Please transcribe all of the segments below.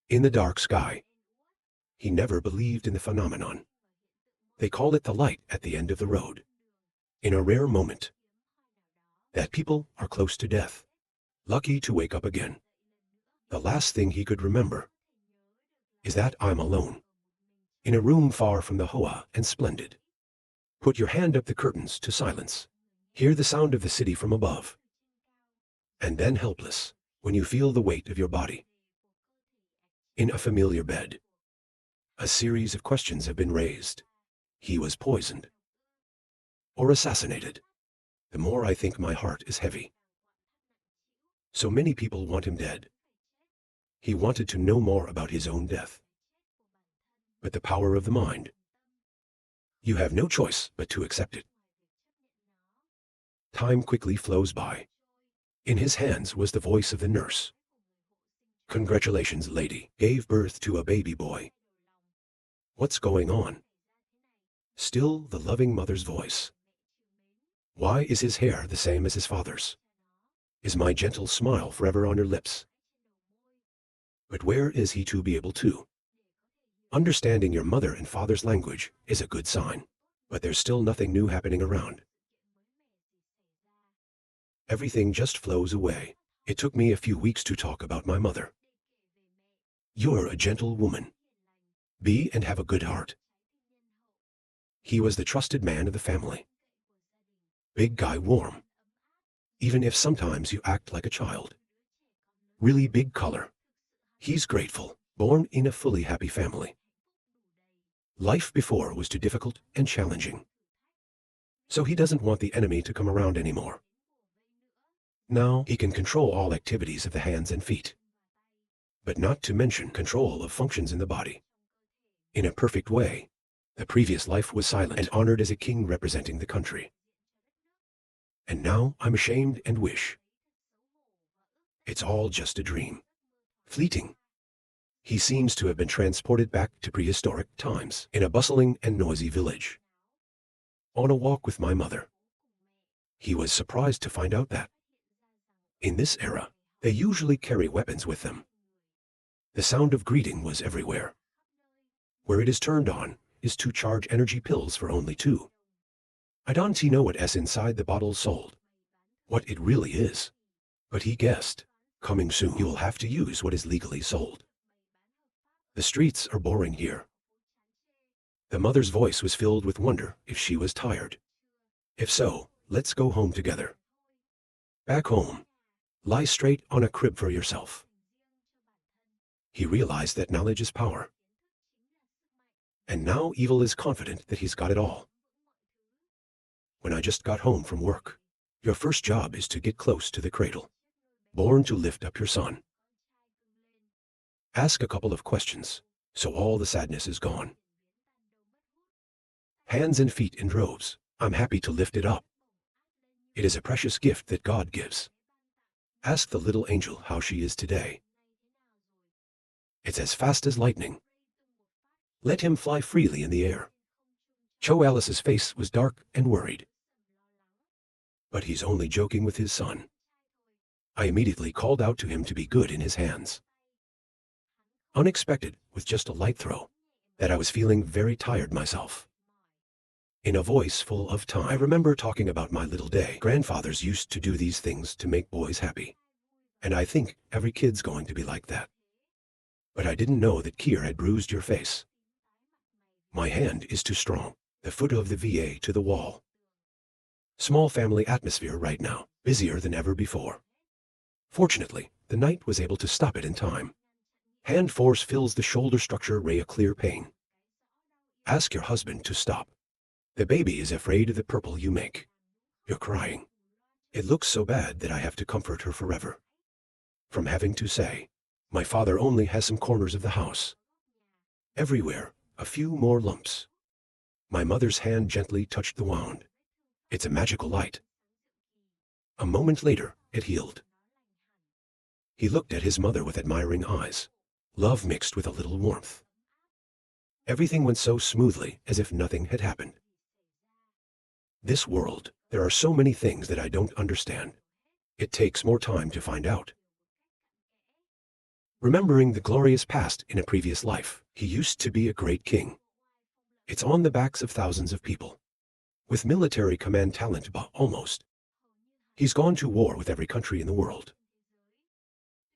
in the dark sky. He never believed in the phenomenon. They call it the light at the end of the road. In a rare moment, that people are close to death, lucky to wake up again. The last thing he could remember is that I'm alone, in a room far from the Hoa and splendid. Put your hand up the curtains to silence. Hear the sound of the city from above. And then helpless, when you feel the weight of your body in a familiar bed. A series of questions have been raised. He was poisoned or assassinated. The more I think, my heart is heavy. So many people want him dead. He wanted to know more about his own death. But the power of the mind, you have no choice but to accept it. Time quickly flows by. In his hands was the voice of the nurse. Congratulations, lady, gave birth to a baby boy. What's going on? Still the loving mother's voice. Why is his hair the same as his father's? Is my gentle smile forever on her lips? But where is he to be able to? Understanding your mother and father's language is a good sign, but there's still nothing new happening around. Everything just flows away. It took me a few weeks to talk about my mother. You're a gentle woman. Be and have a good heart. He was the trusted man of the family. Big guy, warm. Even if sometimes you act like a child. Really big color. He's grateful, born in a fully happy family. Life before was too difficult and challenging. So he doesn't want the enemy to come around anymore. Now he can control all activities of the hands and feet, but not to mention control of functions in the body. In a perfect way. The previous life was silent and honored as a king representing the country. And now I'm ashamed and wish it's all just a dream. Fleeting. He seems to have been transported back to prehistoric times in a bustling and noisy village. On a walk with my mother. He was surprised to find out that in this era, they usually carry weapons with them. The sound of greeting was everywhere. Where it is turned on is to charge energy pills for only 2. I don't know what's inside the bottle sold, what it really is. But he guessed, coming soon you'll have to use what is legally sold. The streets are boring here. The mother's voice was filled with wonder if she was tired. If so, let's go home together. Back home. Lie straight on a crib for yourself. He realized that knowledge is power. And now evil is confident that he's got it all. When I just got home from work, your first job is to get close to the cradle. Born to lift up your son. Ask a couple of questions, so all the sadness is gone. Hands and feet in droves, I'm happy to lift it up. It is a precious gift that God gives. Ask the little angel how she is today. It's as fast as lightning. Let him fly freely in the air. Cho Alice's face was dark and worried. But he's only joking with his son. I immediately called out to him to be good in his hands. Unexpected, with just a light throw, that I was feeling very tired myself. In a voice full of time, I remember talking about my little day. Grandfathers used to do these things to make boys happy. And I think every kid's going to be like that. But I didn't know that Kier had bruised your face. My hand is too strong, the foot of the VA to the wall. Small family atmosphere right now, busier than ever before. Fortunately, the knight was able to stop it in time. Hand force fills the shoulder structure ray a clear pain. Ask your husband to stop. The baby is afraid of the purple you make. You're crying. It looks so bad that I have to comfort her forever. From having to say, my father only has some corners of the house. Everywhere, a few more lumps. My mother's hand gently touched the wound. It's a magical light. A moment later, it healed. He looked at his mother with admiring eyes, love mixed with a little warmth. Everything went so smoothly as if nothing had happened. This world, there are so many things that I don't understand. It takes more time to find out. remembering the glorious past in a previous life. He used to be a great king. It's on the backs of thousands of people. With military command talent, but almost. He's gone to war with every country in the world.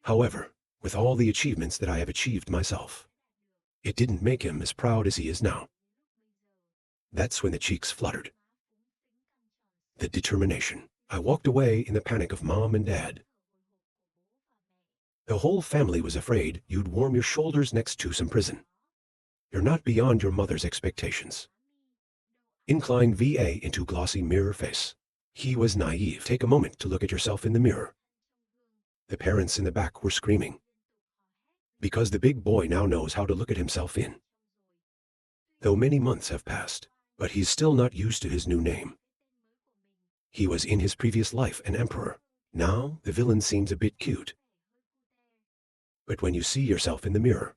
However, with all the achievements that I have achieved myself, it didn't make him as proud as he is now. That's when the cheeks fluttered. The determination. I walked away in the panic of Mom and Dad. The whole family was afraid you'd warm your shoulders next to some prison. You're not beyond your mother's expectations. Incline VA into glossy mirror face. He was naive. Take a moment to look at yourself in the mirror. The parents in the back were screaming. Because the big boy now knows how to look at himself in. Though many months have passed, but he's still not used to his new name. He was in his previous life an emperor. Now the villain seems a bit cute. But when you see yourself in the mirror,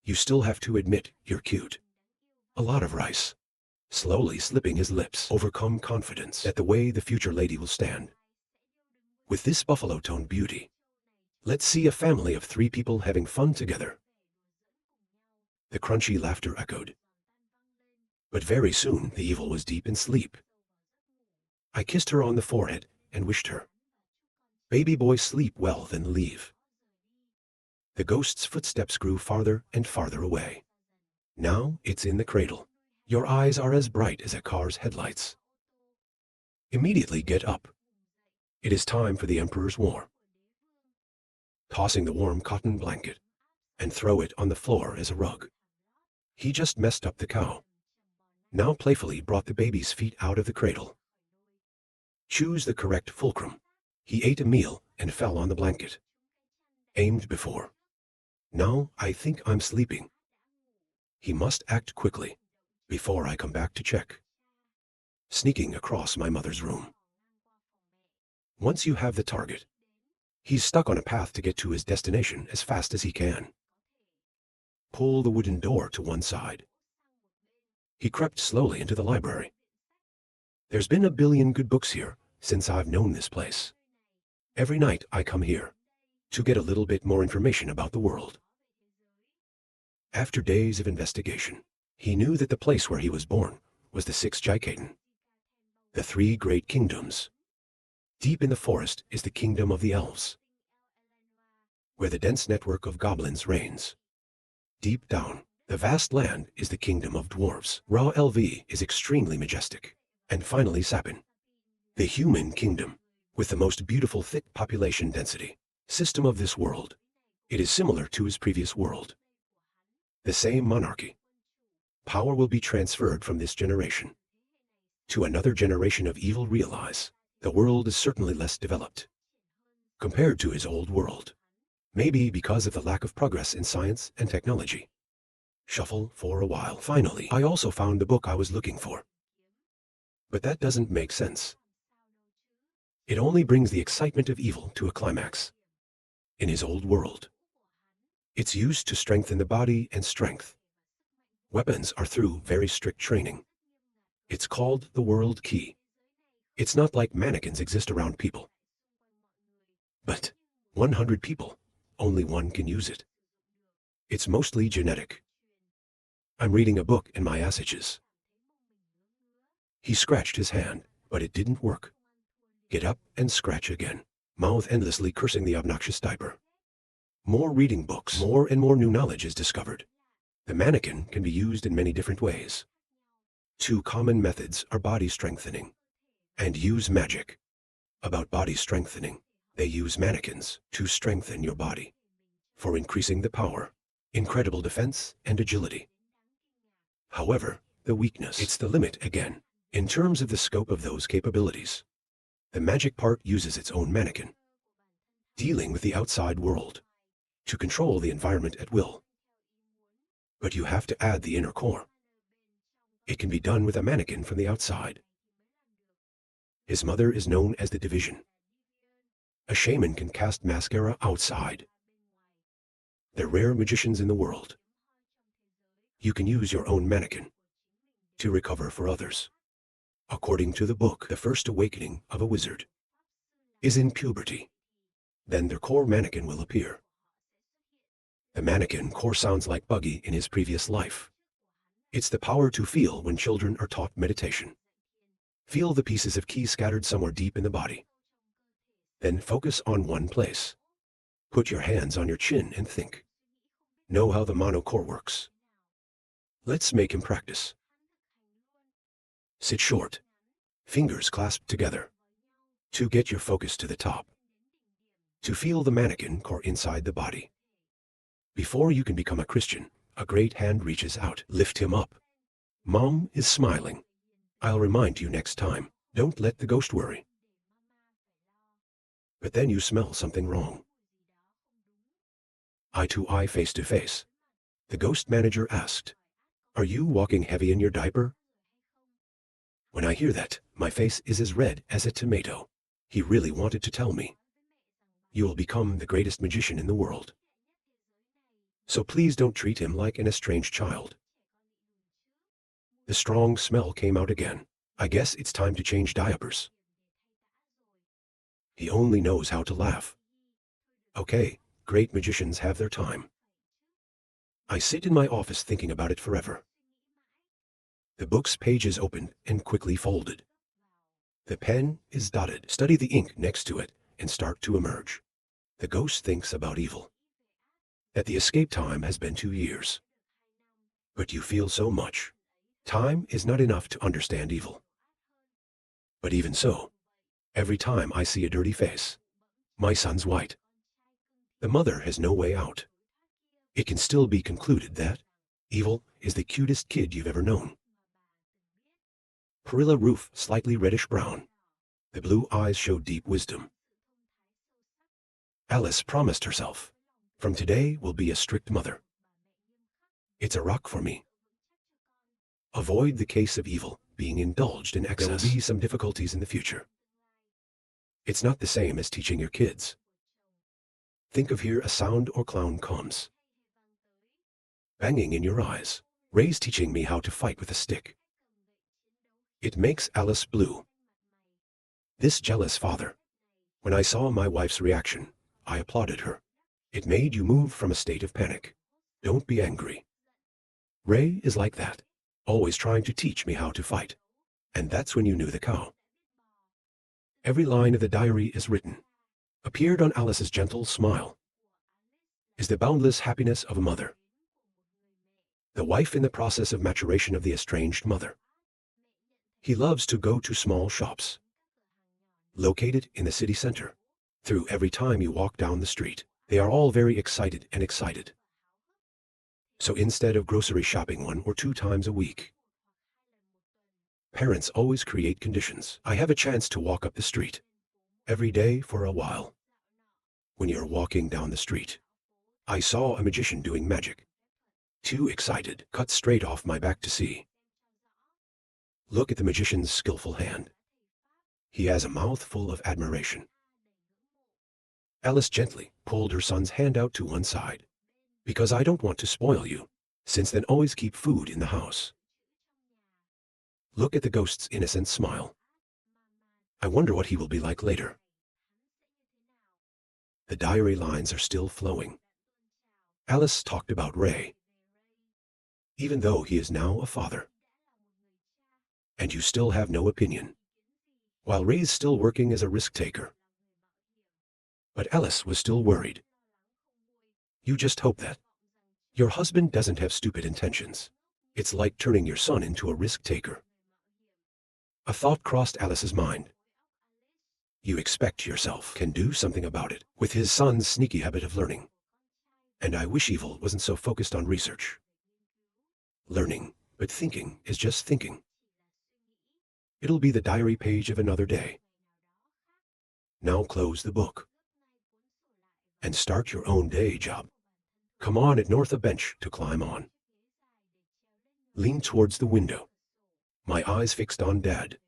you still have to admit you're cute. A lot of rice. Slowly slipping his lips, overcome confidence that the way the future lady will stand. With this buffalo-toned beauty, let's see a family of 3 people having fun together. The crunchy laughter echoed. But very soon the evil was deep in sleep. I kissed her on the forehead and wished her, "Baby boy, sleep well, then leave." The ghost's footsteps grew farther and farther away. Now it's in the cradle. Your eyes are as bright as a car's headlights. Immediately get up. It is time for the Emperor's war. Tossing the warm cotton blanket and throw it on the floor as a rug. He just messed up the cow. Now playfully brought the baby's feet out of the cradle. Choose the correct fulcrum. He ate a meal and fell on the blanket. Aimed before. Now I think I'm sleeping. He must act quickly before I come back to check. Sneaking across my mother's room. Once you have the target, he's stuck on a path to get to his destination as fast as he can. Pull the wooden door to one side. He crept slowly into the library. There's been a billion good books here since I've known this place. Every night I come here to get a little bit more information about the world. After days of investigation, he knew that the place where he was born was the 6th Dicathen, the 3 great kingdoms. Deep in the forest is the kingdom of the elves, where the dense network of goblins reigns. Deep down, the vast land is the kingdom of dwarves. Ra LV is extremely majestic. And finally Sapin, the human kingdom, with the most beautiful thick population density system of this world. It is similar to his previous world. The same monarchy. Power will be transferred from this generation to another generation of evil. Realize the world is certainly less developed compared to his old world. Maybe because of the lack of progress in science and technology. Shuffle for a while. Finally, I also found the book I was looking for. But that doesn't make sense. It only brings the excitement of evil to a climax. In his old world, it's used to strengthen the body and strength. Weapons are through very strict training. It's called the World Key. It's not like mannequins exist around people. But 100 people, only one can use it. It's mostly genetic. I'm reading a book and my ass itches. He scratched his hand, but it didn't work. Get up and scratch again, mouth endlessly cursing the obnoxious diaper. More reading books, more and more new knowledge is discovered. The mannequin can be used in many different ways. 2 common methods are body strengthening and use magic. About body strengthening, they use mannequins to strengthen your body for increasing the power, incredible defense, and agility. However, the weakness, it's the limit again. In terms of the scope of those capabilities, the magic part uses its own mannequin, dealing with the outside world, to control the environment at will. But you have to add the inner core. It can be done with a mannequin from the outside. His mother is known as the Division. A shaman can cast mascara outside. They're rare magicians in the world. You can use your own mannequin to recover for others. According to the book, the first awakening of a wizard is in puberty. Then their core mannequin will appear. The mannequin core sounds like Buggy in his previous life. It's the power to feel when children are taught meditation. Feel the pieces of ki scattered somewhere deep in the body. Then focus on one place. Put your hands on your chin and think. Know how the Mano core works. Let's make him practice. Sit short, fingers clasped together. To get your focus to the top. To feel the mannequin core inside the body. Before you can become a Christian, a great hand reaches out. Lift him up. Mom is smiling. I'll remind you next time. Don't let the ghost worry. But then you smell something wrong. Eye to eye, face to face. The ghost manager asked, "Are you walking heavy in your diaper?" When I hear that, my face is as red as a tomato. He really wanted to tell me. You will become the greatest magician in the world. So please don't treat him like an estranged child. The strong smell came out again. I guess it's time to change diapers. He only knows how to laugh. Okay, great magicians have their time. I sit in my office thinking about it forever. The book's pages opened and quickly folded. The pen is dotted. Study the ink next to it and start to emerge. The ghost thinks about evil. That the escape time has been 2 years. But you feel so much. Time is not enough to understand evil. But even so, every time I see a dirty face, my son's white. The mother has no way out. It can still be concluded that evil is the cutest kid you've ever known. Perilla roof slightly reddish brown. The blue eyes show deep wisdom. Alice promised herself, from today will be a strict mother. It's a rock for me. Avoid the case of evil being indulged in excess. There will be some difficulties in the future. It's not the same as teaching your kids. Think of hear a sound or clown comes. Banging in your eyes. Ray's teaching me how to fight with a stick. It makes Alice blue. This jealous father. When I saw my wife's reaction, I applauded her. It made you move from a state of panic. Don't be angry. Ray is like that, always trying to teach me how to fight. And that's when you knew the cow. Every line of the diary is written. Appeared on Alice's gentle smile. Is the boundless happiness of a mother. The wife in the process of maturation of the estranged mother. He loves to go to small shops. Located in the city center. Through every time you walk down the street, they are all very excited and excited. So instead of grocery shopping 1 or 2 times a week, parents always create conditions. I have a chance to walk up the street every day for a while. When you're walking down the street, I saw a magician doing magic. Too excited, cut straight off my back to see. Look at the magician's skillful hand. He has a mouth full of admiration. Alice gently pulled her son's hand out to one side. Because I don't want to spoil you. Since then always keep food in the house. Look at the ghost's innocent smile. I wonder what he will be like later. The diary lines are still flowing. Alice talked about Ray. Even though he is now a father. And you still have no opinion. While Ray's still working as a risk taker. But Alice was still worried. You just hope that your husband doesn't have stupid intentions. It's like turning your son into a risk taker. A thought crossed Alice's mind. You expect yourself can do something about it with his son's sneaky habit of learning. And I wish evil wasn't so focused on research. Learning, but thinking is just thinking. It'll be the diary page of another day. Now close the book. And start your own day job. Come on at north a bench to climb on. Lean towards the window. My eyes fixed on Dad.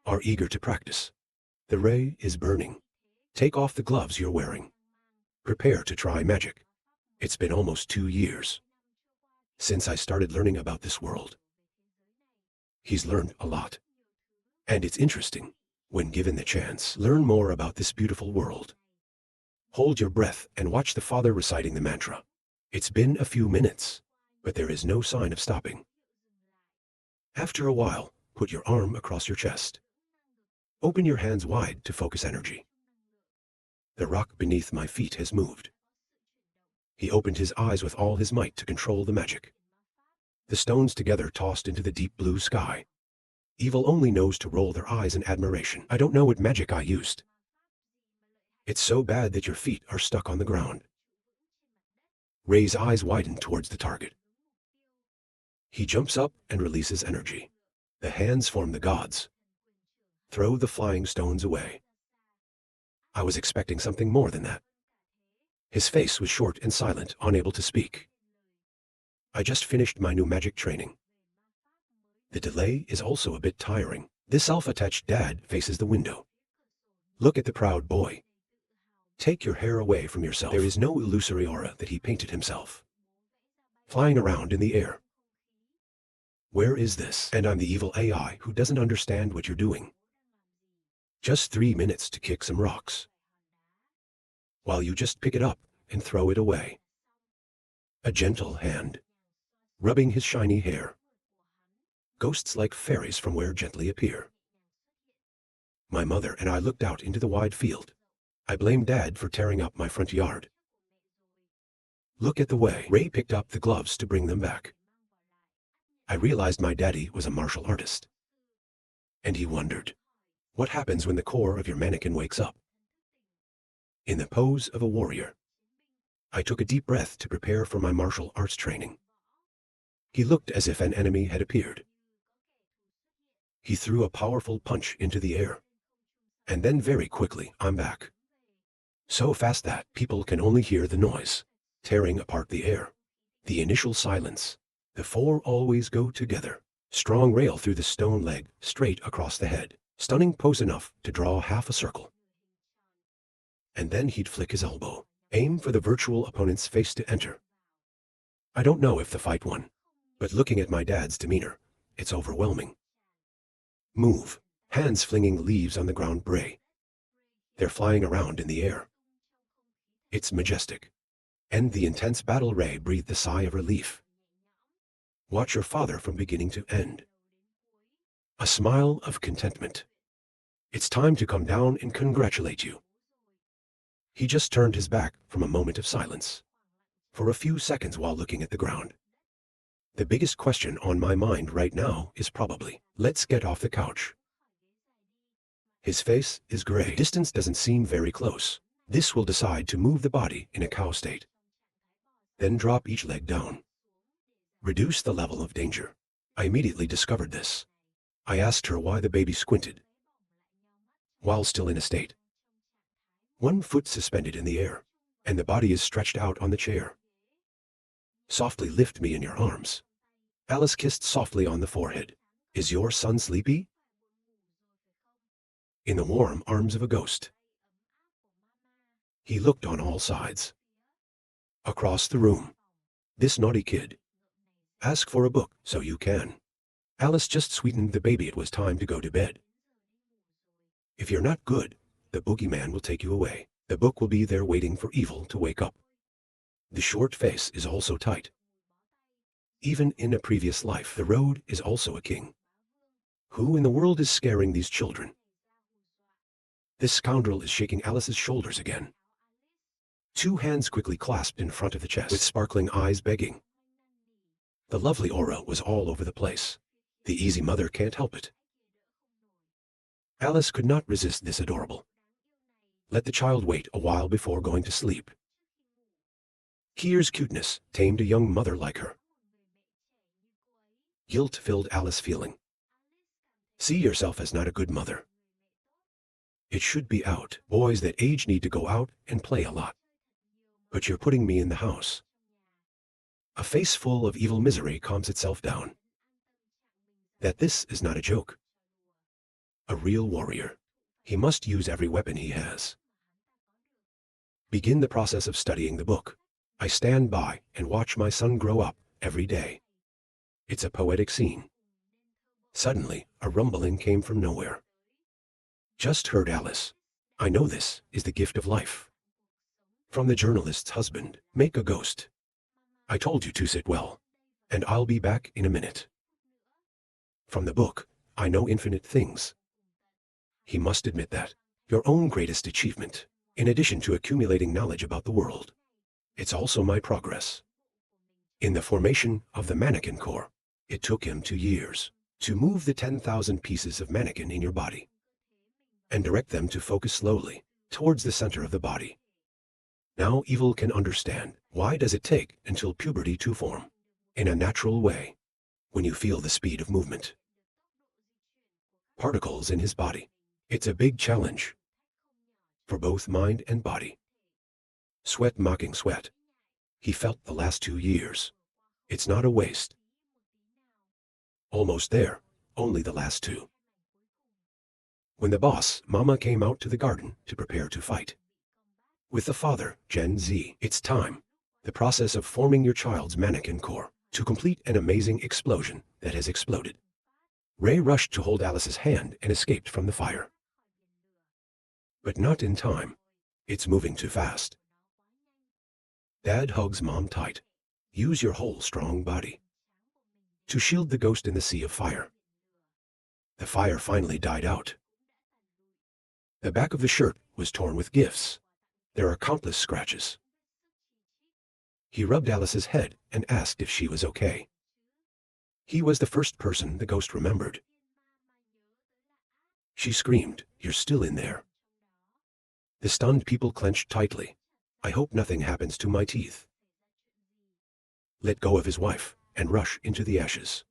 Are eager to practice. The ray is burning. Take off the gloves you're wearing. Prepare to try magic. It's been almost 2 years since I started learning about this world. He's learned a lot. And it's interesting, when given the chance, learn more about this beautiful world. Hold your breath and watch the father reciting the mantra. It's been a few minutes, but there is no sign of stopping. After a while, put your arm across your chest. Open your hands wide to focus energy. The rock beneath my feet has moved. He opened his eyes with all his might to control the magic. The stones together tossed into the deep blue sky. Evil only knows to roll their eyes in admiration. I don't know what magic I used. It's so bad that your feet are stuck on the ground. Ray's eyes widen towards the target. He jumps up and releases energy. The hands form the gods. Throw the flying stones away. I was expecting something more than that. His face was short and silent, unable to speak. I just finished my new magic training. The delay is also a bit tiring. This self-attached dad faces the window. Look at the proud boy. Take your hair away from yourself. There is no illusory aura that he painted himself. Flying around in the air. Where is this? And I'm the evil AI who doesn't understand what you're doing. Just 3 minutes to kick some rocks. While you just pick it up and throw it away. A gentle hand. Rubbing his shiny hair. Ghosts like fairies from where gently appear. My mother and I looked out into the wide field. I blamed Dad for tearing up my front yard. Look at the way Ray picked up the gloves to bring them back. I realized my daddy was a martial artist. And he wondered, what happens when the core of your mannequin wakes up? In the pose of a warrior. I took a deep breath to prepare for my martial arts training. He looked as if an enemy had appeared. He threw a powerful punch into the air. And then very quickly, I'm back. So fast that people can only hear the noise, tearing apart the air. The initial silence. The four always go together. Strong rail through the stone leg, straight across the head. Stunning pose enough to draw half a circle. And then he'd flick his elbow. Aim for the virtual opponent's face to enter. I don't know if the fight won, but looking at my dad's demeanor, it's overwhelming. Move. Hands flinging leaves on the ground bray. They're flying around in the air. It's majestic. And the intense battle. Ray breathed a sigh of relief. Watch your father from beginning to end. A smile of contentment. It's time to come down and congratulate you. He just turned his back from a moment of silence. For a few seconds while looking at the ground. The biggest question on my mind right now is probably, let's get off the couch. His face is gray. The distance doesn't seem very close. This will decide to move the body in a cow state. Then drop each leg down. Reduce the level of danger. I immediately discovered this. I asked her why the baby squinted. While still in a state. One foot suspended in the air, and the body is stretched out on the chair. Softly lift me in your arms. Alice kissed softly on the forehead. Is your son sleepy? In the warm arms of a ghost. He looked on all sides. Across the room. This naughty kid. Ask for a book so you can. Alice just sweetened the baby. It was time to go to bed. If you're not good, the boogeyman will take you away. The book will be there waiting for evil to wake up. The short face is also tight. Even in a previous life, the road is also a king. Who in the world is scaring these children? This scoundrel is shaking Alice's shoulders again. 2 hands quickly clasped in front of the chest, with sparkling eyes begging. The lovely aura was all over the place. The easy mother can't help it. Alice could not resist this adorable. Let the child wait a while before going to sleep. Kier's cuteness tamed a young mother like her. Guilt filled Alice feeling. See yourself as not a good mother. It should be out. Boys that age need to go out and play a lot. But you're putting me in the house. A face full of evil misery calms itself down. That this is not a joke. A real warrior. He must use every weapon he has. Begin the process of studying the book. I stand by and watch my son grow up every day. It's a poetic scene. Suddenly, a rumbling came from nowhere. Just heard Alice. I know this is the gift of life. From the journalist's husband, make a ghost. I told you to sit well. And I'll be back in a minute. From the book, I know infinite things. He must admit that. Your own greatest achievement, in addition to accumulating knowledge about the world. It's also my progress. In the formation of the mannequin core, it took him 2 years to move the 10,000 pieces of mannequin in your body and direct them to focus slowly towards the center of the body. Now Evil can understand why does it take until puberty to form in a natural way when you feel the speed of movement. Particles in his body. It's a big challenge for both mind and body. Sweat mocking sweat. He felt the last 2 years. It's not a waste. Almost there, only the last 2. When the boss, Mama, came out to the garden to prepare to fight with the father, Gen Z, it's time. The process of forming your child's mannequin core to complete an amazing explosion that has exploded. Ray rushed to hold Alice's hand and escaped from the fire. But not in time. It's moving too fast. Dad hugs Mom tight. Use your whole strong body to shield the ghost in the sea of fire. The fire finally died out. The back of the shirt was torn with gifts. There are countless scratches. He rubbed Alice's head and asked if she was okay. He was the first person the ghost remembered. She screamed, "You're still in there." The stunned people clenched tightly. I hope nothing happens to my teeth. Let go of his wife and rush into the ashes.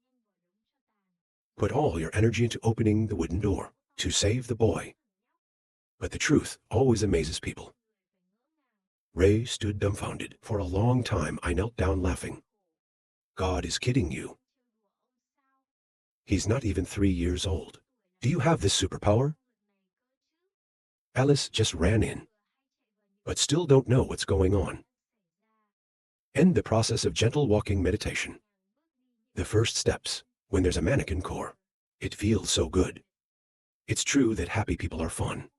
Put all your energy into opening the wooden door to save the boy. But the truth always amazes people. Ray stood dumbfounded. For a long time I knelt down laughing. God is kidding you. He's not even 3 years old. Do you have this superpower? Alice just ran in, but still don't know what's going on. End the process of gentle walking meditation. The first steps, when there's a mannequin core. It feels so good. It's true that happy people are fun.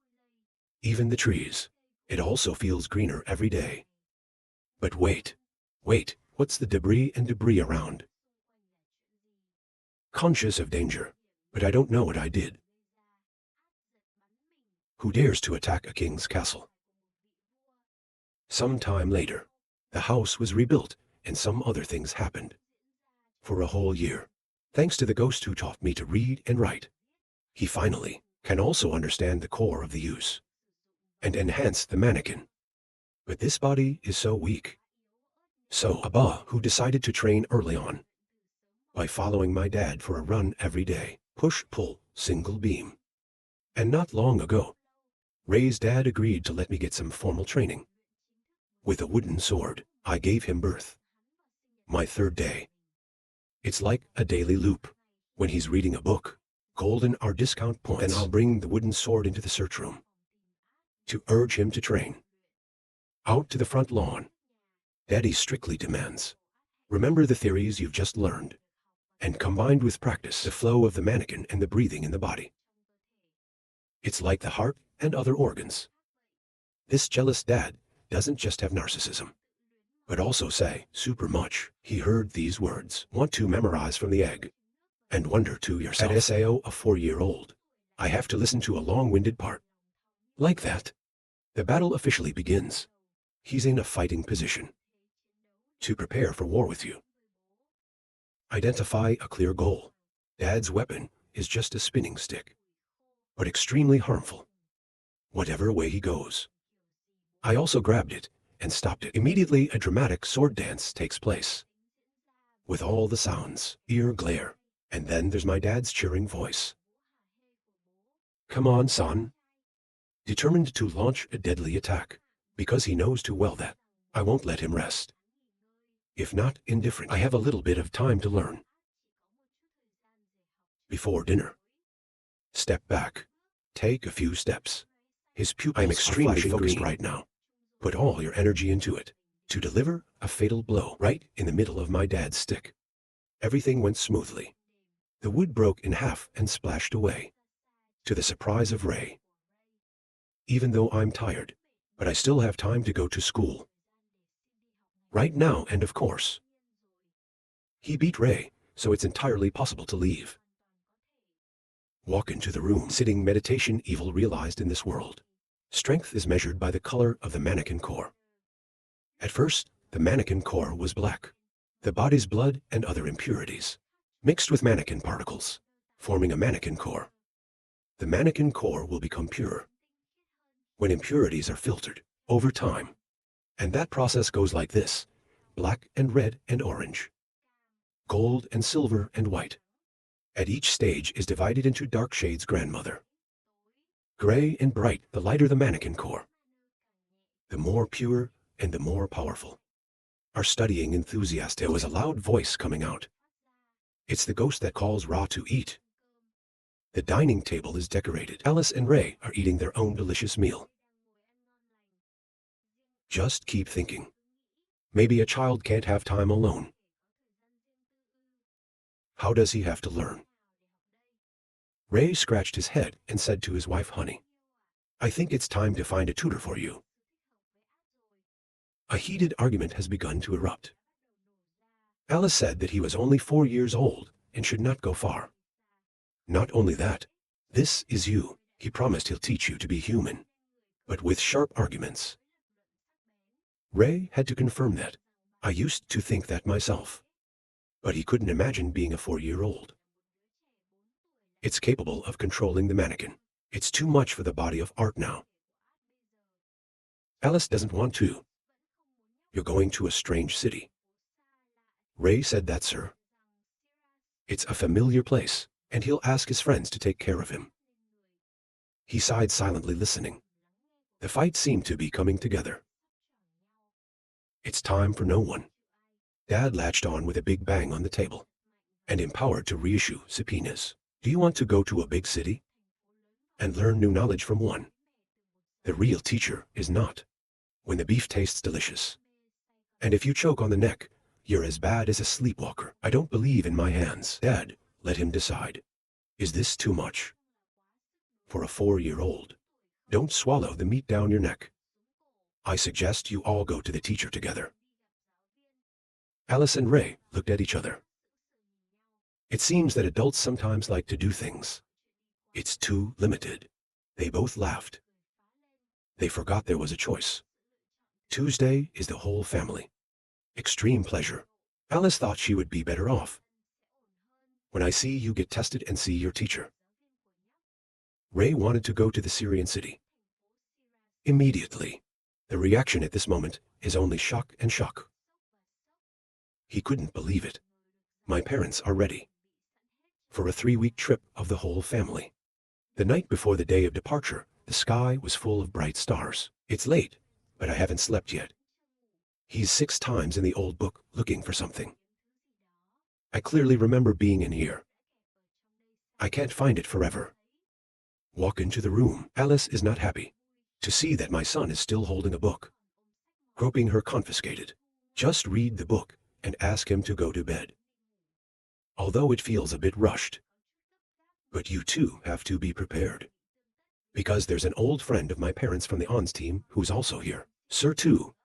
Even the trees. It also feels greener every day. But wait, what's the debris around? Conscious of danger, but I don't know what I did. Who dares to attack a king's castle? Some time later, the house was rebuilt and some other things happened. For a whole year, thanks to the ghost who taught me to read and write, he finally can also understand the core of the use and enhance the mannequin. But this body is so weak. So Abba, who decided to train early on by following my dad for a run every day, push, pull, single beam. And not long ago, Ray's dad agreed to let me get some formal training. With a wooden sword, I gave him birth. My 3rd day. It's like a daily loop. When he's reading a book, golden are discount points. Then I'll bring the wooden sword into the search room to urge him to train. Out to the front lawn. Daddy strictly demands. Remember the theories you've just learned, and combined with practice, the flow of the mannequin and the breathing in the body. It's like the heart and other organs. This jealous dad doesn't just have narcissism, but also say super much. He heard these words, want to memorize from the egg, and wonder to yourself. At SAO, a 4-year-old, I have to listen to a long-winded part. Like that. The battle officially begins. He's in a fighting position to prepare for war with you. Identify a clear goal. Dad's weapon is just a spinning stick, but extremely harmful, whatever way he goes. I also grabbed it and stopped it. Immediately, a dramatic sword dance takes place, with all the sounds, ear glare, and then there's my dad's cheering voice. Come on, son. Determined to launch a deadly attack, because he knows too well that I won't let him rest. If not indifferent, I have a little bit of time to learn. Before dinner. Step back. Take a few steps. His pupils I'm extremely focused right now. Put all your energy into it, to deliver a fatal blow right in the middle of my dad's stick. Everything went smoothly. The wood broke in half and splashed away, to the surprise of Ray. Even though I'm tired, but I still have time to go to school right now, and of course, He beat Ray, so it's entirely possible to leave. Walk into the room. Sitting meditation. Evil realized in this world. Strength is measured by the color of the mannequin core. At first, the mannequin core was black. The body's blood and other impurities mixed with mannequin particles, forming a mannequin core. The mannequin core will become pure when impurities are filtered over time. And that process goes like this: black and red and orange, gold and silver and white. At each stage is divided into dark shades. Grandmother, gray and bright. The lighter the mannequin core, the more pure and the more powerful. Our studying enthusiast. There was a loud voice coming out. It's the ghost that calls Ra to eat. The dining table is decorated. Alice and Ray are eating their own delicious meal. Just keep thinking. Maybe a child can't have time alone. How does he have to learn? Ray scratched his head and said to his wife, "Honey, I think it's time to find a tutor for you." A heated argument has begun to erupt. Alice said that he was only 4 years old and should not go far. Not only that, this is you. He promised he'll teach you to be human, but with sharp arguments. Ray had to confirm that. I used to think that myself. But he couldn't imagine being a 4-year-old. It's capable of controlling the mannequin. It's too much for the body of art now. Alice doesn't want to. You're going to a strange city. Ray said that, sir. It's a familiar place, and he'll ask his friends to take care of him. He sighed silently, listening. The fight seemed to be coming together. It's time for no one. Dad latched on with a big bang on the table, and empowered to reissue subpoenas. Do you want to go to a big city and learn new knowledge from one? The real teacher is not. When the beef tastes delicious, and if you choke on the neck, you're as bad as a sleepwalker. I don't believe in my hands. Dad, let him decide. Is this too much? For a 4-year-old, don't swallow the meat down your neck. I suggest you all go to the teacher together. Alice and Ray looked at each other. It seems that adults sometimes like to do things. It's too limited. They both laughed. They forgot there was a choice. Tuesday is the whole family. Extreme pleasure. Alice thought she would be better off. When I see you get tested and see your teacher. Ray wanted to go to the Syrian city. Immediately. The reaction at this moment is only shock and shock. He couldn't believe it. My parents are ready for a 3-week trip of the whole family. The night before the day of departure, the sky was full of bright stars. It's late, but I haven't slept yet. He's 6 times in the old book looking for something. I clearly remember being in here. I can't find it forever. Walk into the room. Alice is not happy to see that my son is still holding a book. Groping her confiscated. Just read the book and ask him to go to bed. Although it feels a bit rushed. But you too have to be prepared. Because there's an old friend of my parents from the ONS team who's also here. Sir too.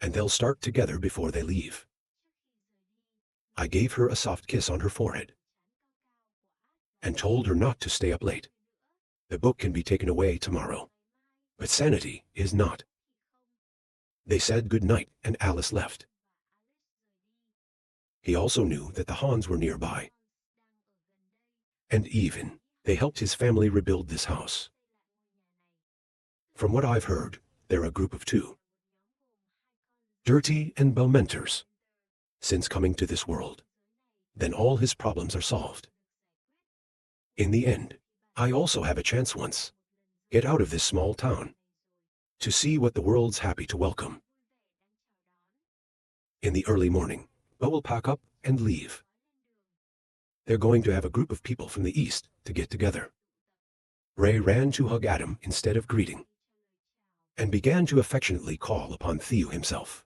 And they'll start together before they leave. I gave her a soft kiss on her forehead and told her not to stay up late. The book can be taken away tomorrow, but sanity is not. They said good night and Alice left. He also knew that the Hans were nearby. And even, they helped his family rebuild this house. From what I've heard, they're a group of 2. Dirty and Belmenters. Since coming to this world. Then all his problems are solved. In the end, I also have a chance once. Get out of this small town. To see what the world's happy to welcome. In the early morning, Bo will pack up and leave. They're going to have a group of people from the east to get together. Ray ran to hug Adam instead of greeting, and began to affectionately call upon Theo himself.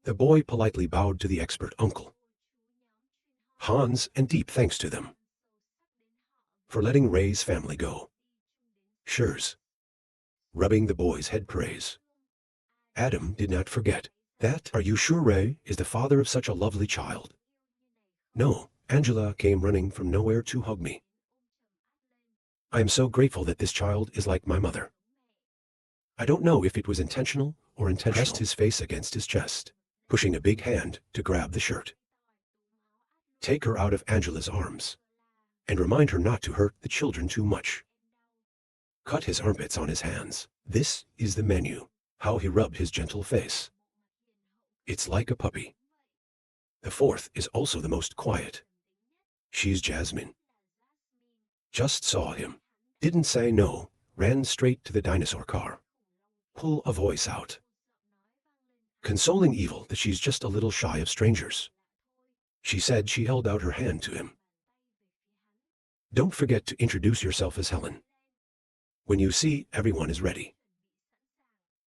The boy politely bowed to the expert uncle. Hans and deep thanks to them for letting Ray's family go. Shurs. Rubbing the boy's head praise. Adam did not forget that. Are you sure Ray is the father of such a lovely child? No, Angela came running from nowhere to hug me. I am so grateful that this child is like my mother. I don't know if it was intentional or intentional. Pressed his face against his chest, pushing a big hand to grab the shirt. Take her out of Angela's arms, and remind her not to hurt the children too much. Cut his armpits on his hands. This is the menu. How he rubbed his gentle face. It's like a puppy. The fourth is also the most quiet. She's Jasmine. Just saw him. Didn't say no, ran straight to the dinosaur car. Pull a voice out. Consoling Evil that she's just a little shy of strangers. She said she held out her hand to him. Don't forget to introduce yourself as Helen. When you see everyone is ready.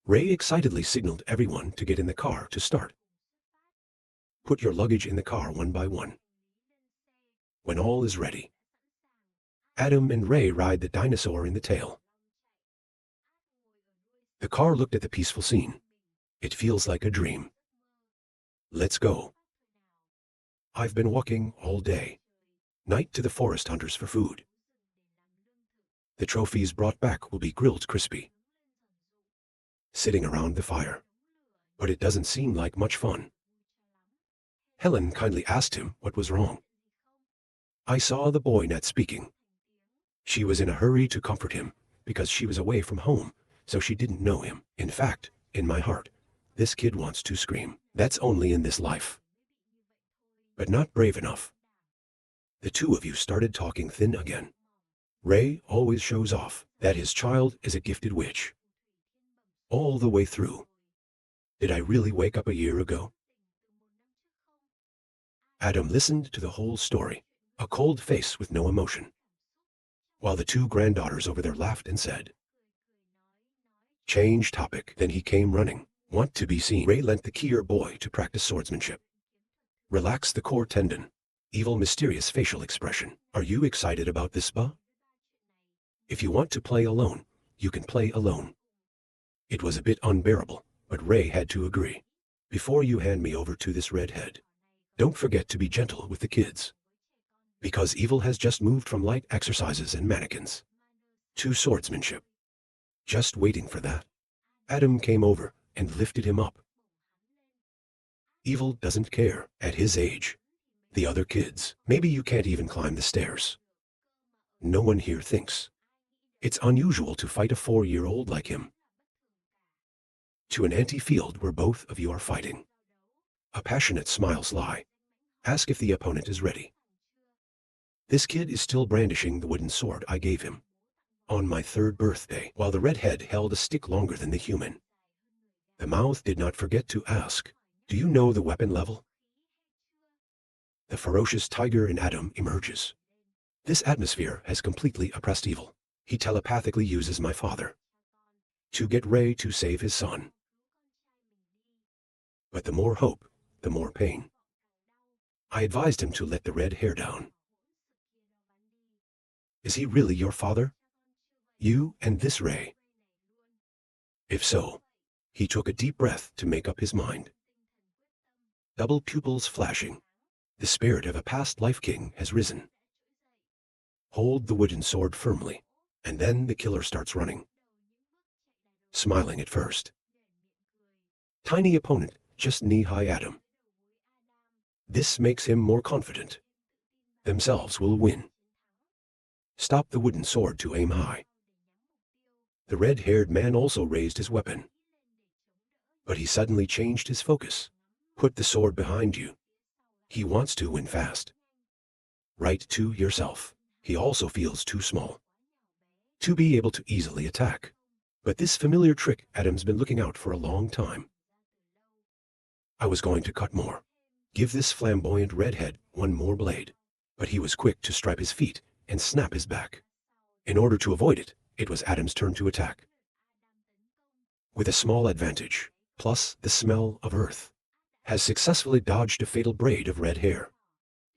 Ray excitedly signaled everyone to get in the car to start. Put your luggage in the car one by one. When all is ready. Adam and Ray ride the dinosaur in the tail. The car looked at the peaceful scene. It feels like a dream. Let's go. I've been walking all day. Night to the forest hunters for food. The trophies brought back will be grilled crispy. Sitting around the fire. But it doesn't seem like much fun. Helen kindly asked him what was wrong. I saw the boy not speaking. She was in a hurry to comfort him because she was away from home, so she didn't know him. In fact, in my heart, this kid wants to scream. That's only in this life. But not brave enough. The two of you started talking thin again. Ray always shows off that his child is a gifted witch. All the way through. Did I really wake up a year ago? Adam listened to the whole story, a cold face with no emotion. While the two granddaughters over there laughed and said, change topic. Then he came running. Want to be seen. Ray lent the Kier boy to practice swordsmanship. Relax the core tendon. Evil mysterious facial expression. Are you excited about this, Ba? If you want to play alone, you can play alone. It was a bit unbearable, but Ray had to agree. Before you hand me over to this redhead, don't forget to be gentle with the kids. Because Evil has just moved from light exercises and mannequins to swordsmanship. Just waiting for that. Adam came over and lifted him up. Evil doesn't care at his age. The other kids, maybe you can't even climb the stairs. No one here thinks it's unusual to fight a 4-year-old like him. To an empty field where both of you are fighting. A passionate smile sly. Ask if the opponent is ready. This kid is still brandishing the wooden sword I gave him on my 3rd birthday, while the redhead held a stick longer than the human. The mouth did not forget to ask, do you know the weapon level? The ferocious tiger in Adam emerges. This atmosphere has completely oppressed Evil. He telepathically uses my father to get Ray to save his son. But the more hope, the more pain. I advised him to let the red hair down. Is he really your father? You and this Ray? If so, he took a deep breath to make up his mind. Double pupils flashing. The spirit of a past life king has risen. Hold the wooden sword firmly, and then the killer starts running. Smiling at first. Tiny opponent, just knee-high Adam. This makes him more confident. Themselves will win. Stop the wooden sword to aim high. The red-haired man also raised his weapon. But he suddenly changed his focus. Put the sword behind you. He wants to win fast. Right to yourself. He also feels too small to be able to easily attack. But this familiar trick Adam's been looking out for a long time. I was going to cut more. Give this flamboyant redhead one more blade. But he was quick to stripe his feet and snap his back. In order to avoid it, it was Adam's turn to attack. With a small advantage, plus the smell of earth, has successfully dodged a fatal braid of red hair.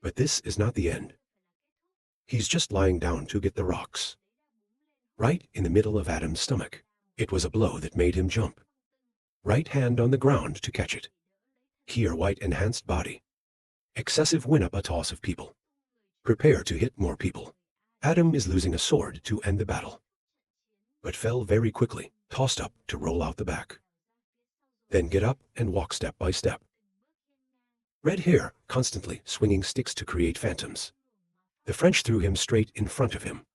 But this is not the end. He's just lying down to get the rocks. Right in the middle of Adam's stomach. It was a blow that made him jump. Right hand on the ground to catch it. Here white enhanced body. Excessive win up a toss of people. Prepare to hit more people. Adam is losing a sword to end the battle, but fell very quickly, tossed up to roll out the back. Then get up and walk step by step. Red hair, constantly swinging sticks to create phantoms. The French threw him straight in front of him.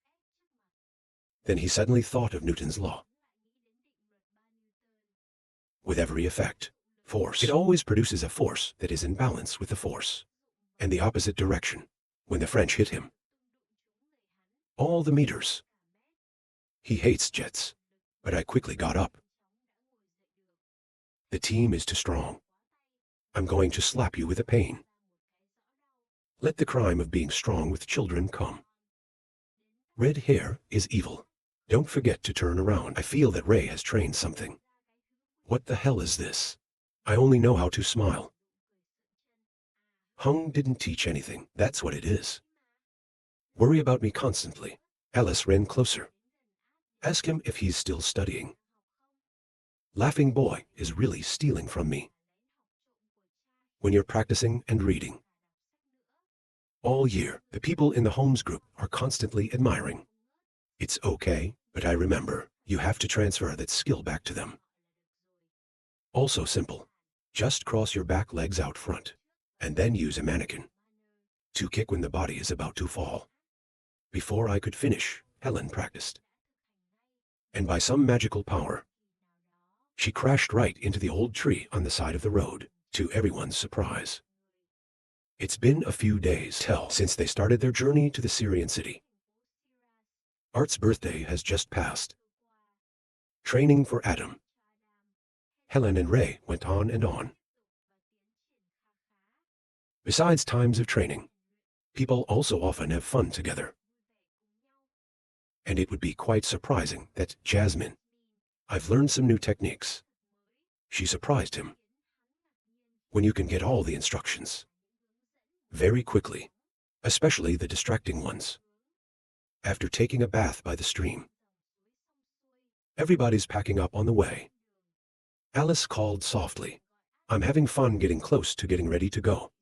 Then he suddenly thought of Newton's law. With every effect, force. It always produces a force that is in balance with the force, and the opposite direction, when the French hit him. All the meters. He hates jets, but I quickly got up. The team is too strong. I'm going to slap you with a pain. Let the crime of being strong with children come. Red hair is evil. Don't forget to turn around. I feel that Ray has trained something. What the hell is this? I only know how to smile. Hung didn't teach anything, that's what it is. Worry about me constantly. Alice ran closer. Ask him if he's still studying. Laughing boy is really stealing from me. When you're practicing and reading. All year, the people in the Holmes group are constantly admiring. It's okay, but I remember, you have to transfer that skill back to them. Also simple. Just cross your back legs out front, and then use a mannequin to kick when the body is about to fall. Before I could finish, Helen practiced. And by some magical power, she crashed right into the old tree on the side of the road, to everyone's surprise. It's been a few days since they started their journey to the Syrian city. Art's birthday has just passed. Training for Adam. Helen and Ray went on and on. Besides times of training, people also often have fun together. And it would be quite surprising that Jasmine, I've learned some new techniques. She surprised him. When you can get all the instructions very quickly, especially the distracting ones. After taking a bath by the stream. Everybody's packing up on the way. Alice called softly. I'm having fun getting close to getting ready to go.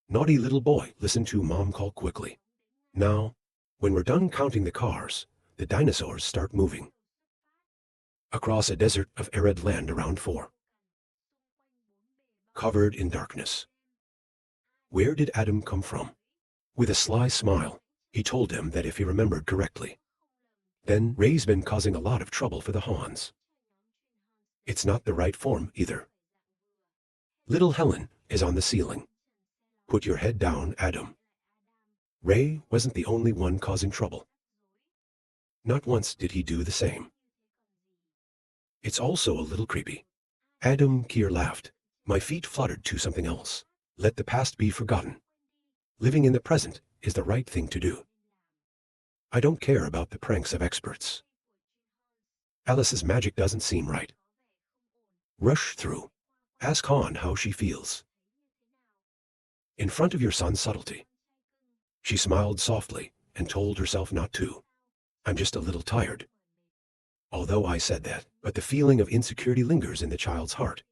Naughty little boy, listen to Mom call quickly. Now, when we're done counting the cars, the dinosaurs start moving. Across a desert of arid land around 4. Covered in darkness. Where did Adam come from? With a sly smile, he told him that if he remembered correctly. Then Ray's been causing a lot of trouble for the Hans. It's not the right form either. Little Helen is on the ceiling. Put your head down, Adam. Ray wasn't the only one causing trouble. Not once did he do the same. It's also a little creepy. Adam Keir laughed. My feet fluttered to something else. Let the past be forgotten. Living in the present is the right thing to do. I don't care about the pranks of experts. Alice's magic doesn't seem right. Rush through. Ask Han how she feels. In front of your son's subtlety. She smiled softly and told herself not to. I'm just a little tired. Although I said that, but the feeling of insecurity lingers in the child's heart.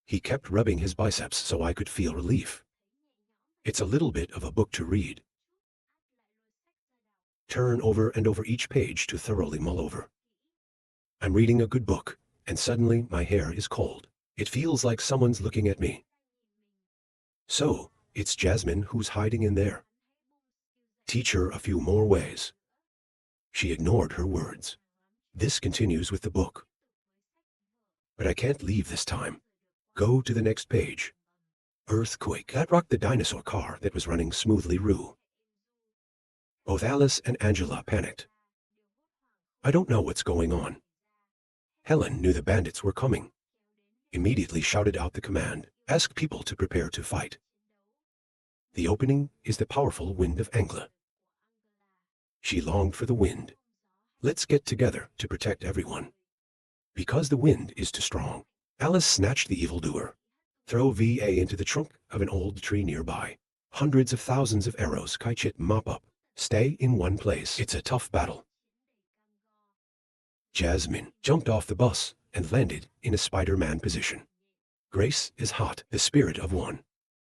He kept rubbing his biceps so I could feel relief. It's a little bit of a book to read. Turn over and over each page to thoroughly mull over. I'm reading a good book, and suddenly my hair is cold. It feels like someone's looking at me. So, it's Jasmine who's hiding in there. Teach her a few more ways. She ignored her words. This continues with the book. But I can't leave this time. Go to the next page. Earthquake. That rocked the dinosaur car that was running smoothly. Both Alice and Angela panicked. I don't know what's going on. Helen knew the bandits were coming. Immediately shouted out the command. Ask people to prepare to fight. The opening is the powerful wind of Angla. She longed for the wind. Let's get together to protect everyone. Because the wind is too strong. Alice snatched the evildoer. Throw VA into the trunk of an old tree nearby. Hundreds of thousands of arrows Kaichit mop up. Stay in one place. It's a tough battle. Jasmine jumped off the bus and landed in a Spider-Man position. Grace is hot, the spirit of one.